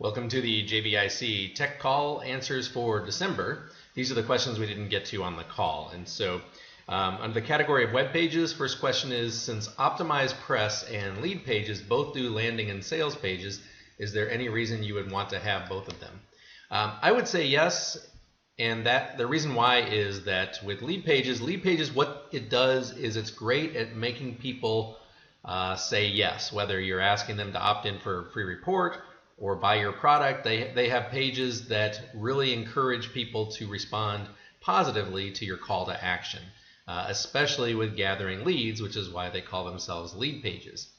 Welcome to the JVIC Tech Call answers for December. These are the questions we didn't get to on the call. And so under the category of web pages, first question is, since optimizepress and LeadPages both do landing and sales pages, is there any reason you would want to have both of them? I would say yes, and that the reason why is that with LeadPages, what it does is it's great at making people say yes, whether you're asking them to opt in for a free report or buy your product. They have pages that really encourage people to respond positively to your call to action, especially with gathering leads, which is why they call themselves LeadPages.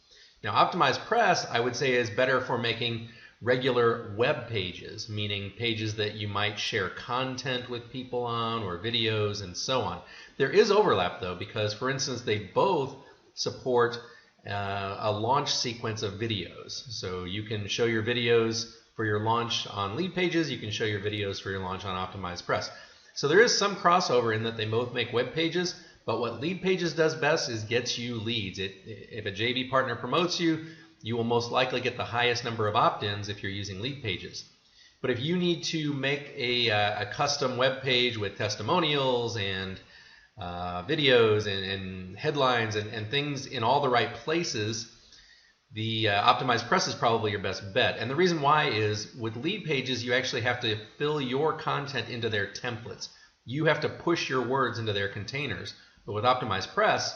Now, optimizepress, I would say, is better for making regular web pages, meaning pages that you might share content with people on or videos and so on. There is overlap though, because for instance, they both support a launch sequence of videos. So you can show your videos for your launch on LeadPages, you can show your videos for your launch on optimizepress. So there is some crossover in that they both make web pages, but what LeadPages does best is gets you leads. If a JV partner promotes you, you will most likely get the highest number of opt-ins if you're using LeadPages. But if you need to make a custom web page with testimonials and videos and headlines and things in all the right places, the optimizepress is probably your best bet. And the reason why is with LeadPages, you actually have to fill your content into their templates. You have to push your words into their containers. But with optimizepress,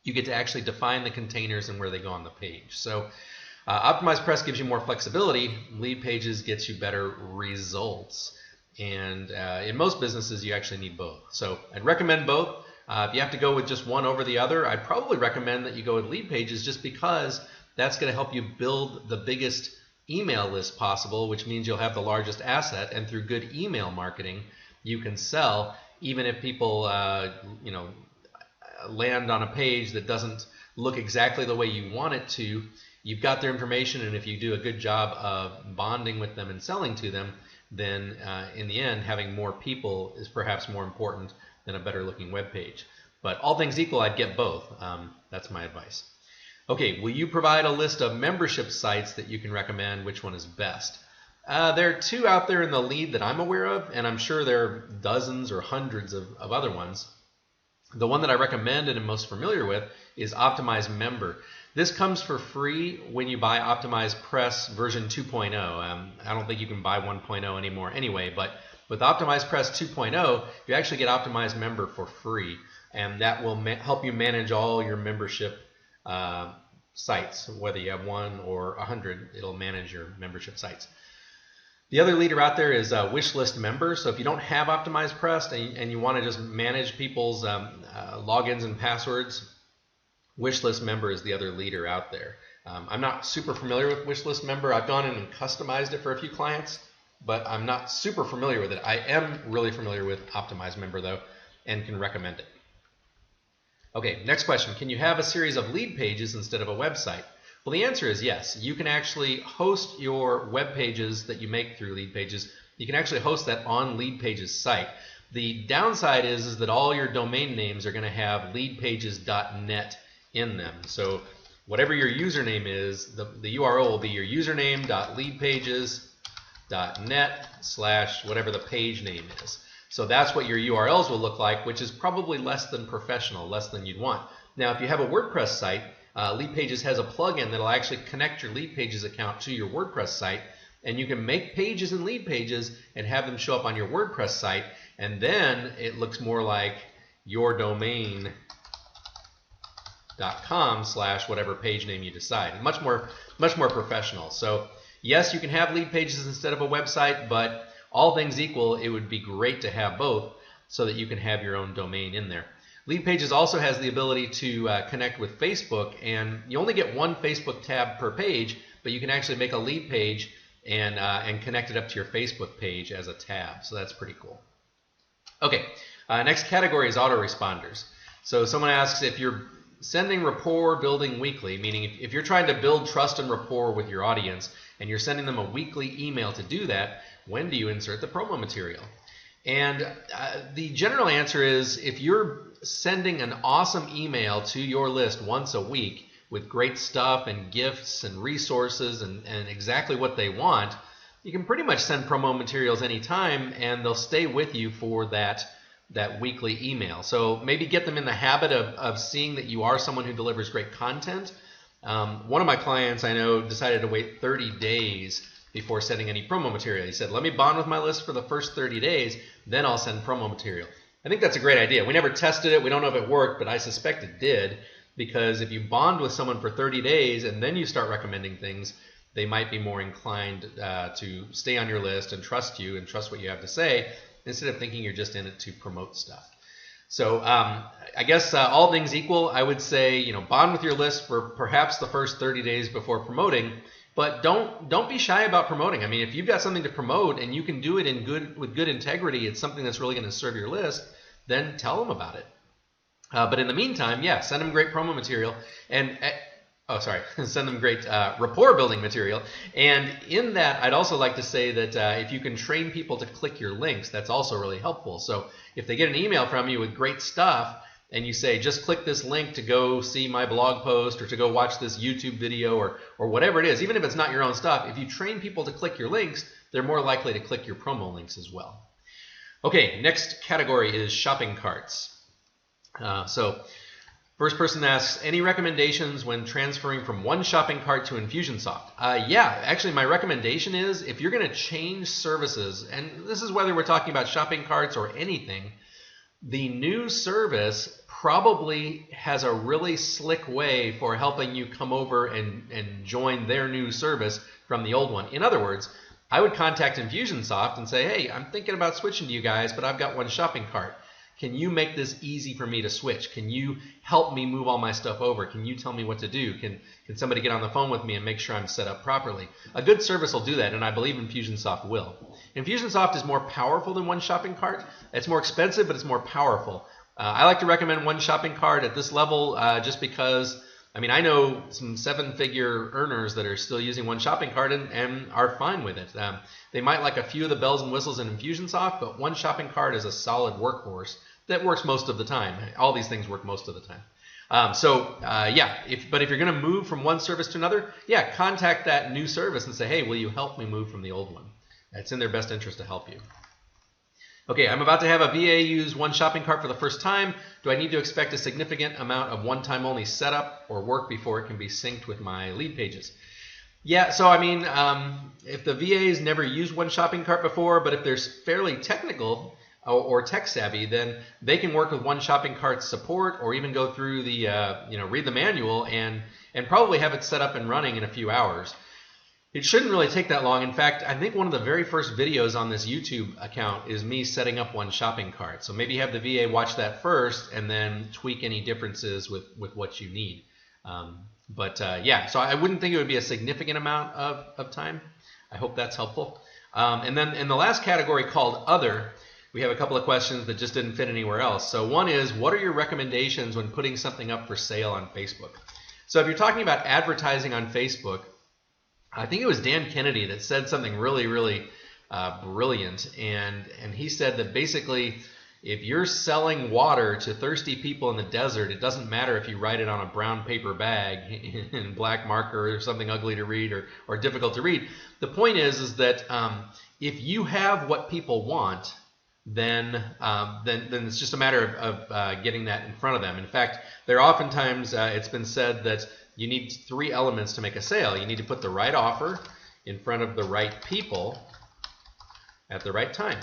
you get to actually define the containers and where they go on the page. So optimizepress gives you more flexibility. LeadPages gets you better results. And in most businesses, you actually need both. So I'd recommend both. If you have to go with just one over the other, I'd probably recommend that you go with LeadPages, just because that's going to help you build the biggest email list possible, which means you'll have the largest asset. And through good email marketing, you can sell, even if people land on a page that doesn't look exactly the way you want it to. You've got their information, and if you do a good job of bonding with them and selling to them, then in the end, having more people is perhaps more important than a better looking web page. But all things equal, I'd get both. That's my advice. Okay, will you provide a list of membership sites that you can recommend? Which one is best? There are two out there in the lead that I'm aware of, and I'm sure there are dozens or hundreds of other ones. The one that I recommend and am most familiar with is OptimizeMember. This comes for free when you buy optimizepress version 2.0. I don't think you can buy 1.0 anymore anyway, but with optimizepress 2.0, you actually get OptimizeMember for free, and that will help you manage all your membership sites. Whether you have 1 or 100, it'll manage your membership sites. The other leader out there is Wishlist Member. So if you don't have optimizepress and you want to just manage people's logins and passwords, Wishlist Member is the other leader out there. I'm not super familiar with Wishlist Member. I've gone in and customized it for a few clients, but I'm not super familiar with it. I am really familiar with OptimizeMember though, and can recommend it. Okay, next question. Can you have a series of lead pages instead of a website? Well, the answer is yes. You can actually host your web pages that you make through LeadPages. You can actually host that on LeadPages' site. The downside is that all your domain names are going to have leadpages.net in them. So whatever your username is, the URL will be your username.leadpages.net/ whatever the page name is. So that's what your URLs will look like, which is probably less than professional, less than you'd want. Now, if you have a WordPress site, LeadPages has a plugin that'll actually connect your LeadPages account to your WordPress site, and you can make pages in LeadPages and have them show up on your WordPress site, and then it looks more like yourdomain.com / whatever page name you decide. Much more professional. So yes, you can have LeadPages instead of a website, but all things equal, it would be great to have both so that you can have your own domain in there. LeadPages also has the ability to connect with Facebook, and you only get one Facebook tab per page, but you can actually make a lead page and connect it up to your Facebook page as a tab. So that's pretty cool. Okay, next category is AutoResponders. So someone asks, if you're sending rapport building weekly, meaning if you're trying to build trust and rapport with your audience and you're sending them a weekly email to do that, when do you insert the promo material? And the general answer is, if you're sending an awesome email to your list once a week with great stuff and gifts and resources and exactly what they want, you can pretty much send promo materials anytime, and they'll stay with you for that weekly email. So maybe get them in the habit of seeing that you are someone who delivers great content. One of my clients I know decided to wait 30 days before sending any promo material. He said, let me bond with my list for the first 30 days, then I'll send promo material. I think that's a great idea. We never tested it. We don't know if it worked, but I suspect it did, because if you bond with someone for 30 days and then you start recommending things, they might be more inclined to stay on your list and trust you and trust what you have to say, instead of thinking you're just in it to promote stuff. So I guess all things equal, I would say, bond with your list for perhaps the first 30 days before promoting, but don't be shy about promoting. I mean, if you've got something to promote and you can do it with good integrity, it's something that's really going to serve your list, then tell them about it. But in the meantime, yeah, send them great promo material and send them great rapport building material. And in that, I'd also like to say that if you can train people to click your links, that's also really helpful. So if they get an email from you with great stuff and you say, just click this link to go see my blog post or to go watch this YouTube video or whatever it is, even if it's not your own stuff, if you train people to click your links, they're more likely to click your promo links as well. Okay, next category is shopping carts. First person asks, any recommendations when transferring from one shopping cart to Infusionsoft? Yeah, actually my recommendation is if you're going to change services, and this is whether we're talking about shopping carts or anything, the new service probably has a really slick way for helping you come over and join their new service from the old one. In other words, I would contact Infusionsoft and say, hey, I'm thinking about switching to you guys, but I've got one shopping cart. Can you make this easy for me to switch? Can you help me move all my stuff over? Can you tell me what to do? Can somebody get on the phone with me and make sure I'm set up properly? A good service will do that, and I believe Infusionsoft will. Infusionsoft is more powerful than one shopping cart. It's more expensive, but it's more powerful. I like to recommend one shopping cart at this level just because, I mean, I know some seven-figure earners that are still using one shopping cart and are fine with it. They might like a few of the bells and whistles in Infusionsoft, but one shopping cart is a solid workhorse that works most of the time. All these things work most of the time. But if you're going to move from one service to another, yeah, contact that new service and say, hey, will you help me move from the old one? It's in their best interest to help you. Okay, I'm about to have a VA use one shopping cart for the first time. Do I need to expect a significant amount of one-time only setup or work before it can be synced with my LeadPages? Yeah, so I mean, if the VA's never used one shopping cart before, but if they're fairly technical or tech savvy, then they can work with one shopping cart support or even go through the, read the manual and probably have it set up and running in a few hours. It shouldn't really take that long. In fact, I think one of the very first videos on this YouTube account is me setting up one shopping cart. So maybe have the VA watch that first and then tweak any differences with what you need. Yeah, so I wouldn't think it would be a significant amount of time. I hope that's helpful. And then in the last category called Other, we have a couple of questions that just didn't fit anywhere else. So one is, what are your recommendations when putting something up for sale on Facebook? So if you're talking about advertising on Facebook, I think it was Dan Kennedy that said something really, really brilliant. And he said that basically, if you're selling water to thirsty people in the desert, it doesn't matter if you write it on a brown paper bag in black marker or something ugly to read or difficult to read. The point is that if you have what people want, then it's just a matter of getting that in front of them. In fact, there are oftentimes it's been said that you need three elements to make a sale. You need to put the right offer in front of the right people at the right time.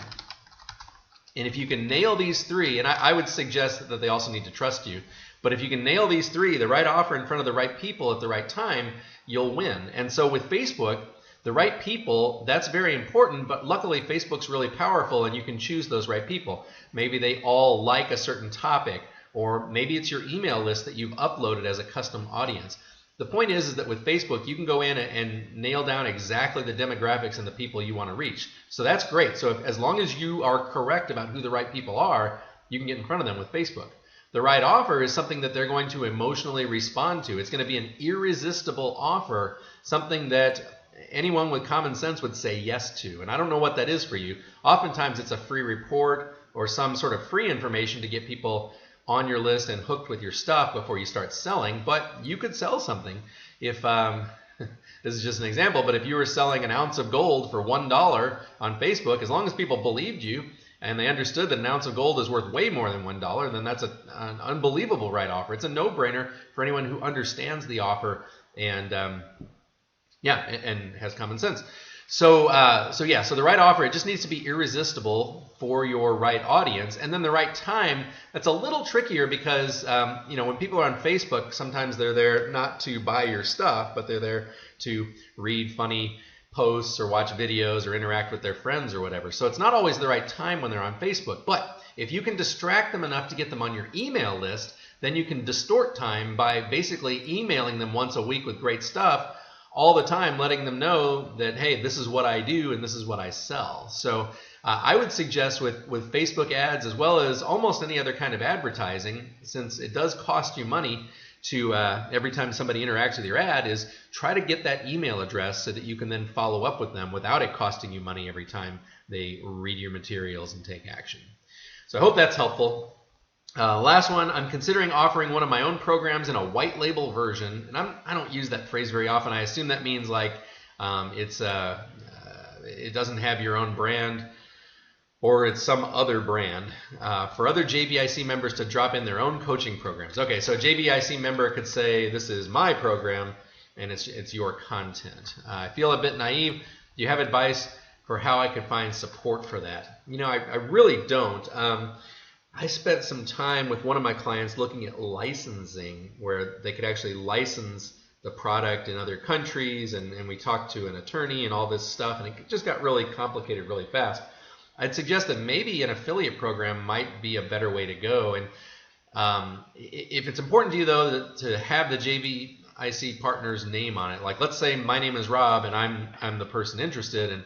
And if you can nail these three, and I would suggest that they also need to trust you, but if you can nail these three, the right offer in front of the right people at the right time, you'll win. And so with Facebook, the right people, that's very important, but luckily Facebook's really powerful and you can choose those right people. Maybe they all like a certain topic, or maybe it's your email list that you've uploaded as a custom audience. The point is that with Facebook, you can go in and nail down exactly the demographics and the people you want to reach. So that's great. So as long as you are correct about who the right people are, you can get in front of them with Facebook. The right offer is something that they're going to emotionally respond to. It's going to be an irresistible offer, something that anyone with common sense would say yes to. And I don't know what that is for you. Oftentimes it's a free report or some sort of free information to get people on your list and hooked with your stuff before you start selling, but you could sell something if this is just an example, but if you were selling an ounce of gold for $1 on Facebook, as long as people believed you and they understood that an ounce of gold is worth way more than $1, then that's an unbelievable right offer. It's a no-brainer for anyone who understands the offer and and has common sense. So the right offer, it just needs to be irresistible for your right audience, and then the right time. That's a little trickier because when people are on Facebook, sometimes they're there not to buy your stuff, but they're there to read funny posts or watch videos or interact with their friends or whatever. So it's not always the right time when they're on Facebook. But if you can distract them enough to get them on your email list, then you can distort time by basically emailing them once a week with great stuff all the time, letting them know that, hey, this is what I do and this is what I sell. So I would suggest with Facebook ads, as well as almost any other kind of advertising, since it does cost you money to every time somebody interacts with your ad, is try to get that email address so that you can then follow up with them without it costing you money every time they read your materials and take action. So I hope that's helpful. Last one, I'm considering offering one of my own programs in a white label version, and I don't use that phrase very often. I assume that means like it doesn't have your own brand, or it's some other brand, for other JVIC members to drop in their own coaching programs. Okay, so a JVIC member could say, this is my program, and it's your content. I feel a bit naive. Do you have advice for how I could find support for that? I really don't. I spent some time with one of my clients looking at licensing, where they could actually license the product in other countries, and we talked to an attorney and all this stuff, and it just got really complicated really fast. I'd suggest that maybe an affiliate program might be a better way to go. And if it's important to you, though, to have the JVIC partner's name on it, like let's say my name is Rob and I'm the person interested, and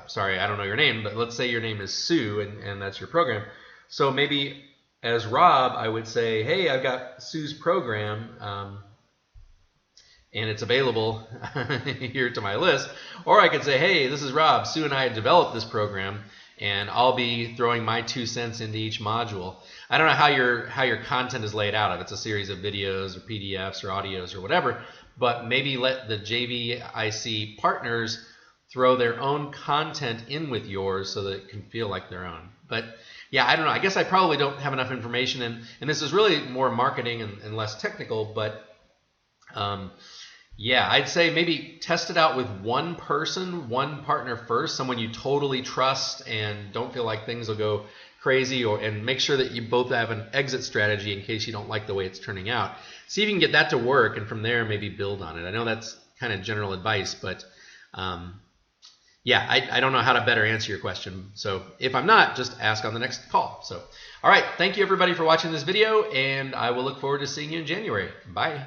sorry, I don't know your name, but let's say your name is Sue and that's your program. So maybe as Rob, I would say, hey, I've got Sue's program, and it's available here to my list. Or I could say, hey, this is Rob. Sue and I developed this program, and I'll be throwing my 2 cents into each module. I don't know how your content is laid out. If it's a series of videos or PDFs or audios or whatever, but maybe let the JVIC partners throw their own content in with yours so that it can feel like their own. But yeah, I don't know. I guess I probably don't have enough information, and this is really more marketing and less technical, but yeah, I'd say maybe test it out with one partner first, someone you totally trust and don't feel like things will go crazy, and make sure that you both have an exit strategy in case you don't like the way it's turning out. See if you can get that to work, and from there maybe build on it. I know that's kind of general advice, but yeah, I don't know how to better answer your question. So if I'm not, just ask on the next call. So, all right, thank you everybody for watching this video, and I will look forward to seeing you in January. Bye.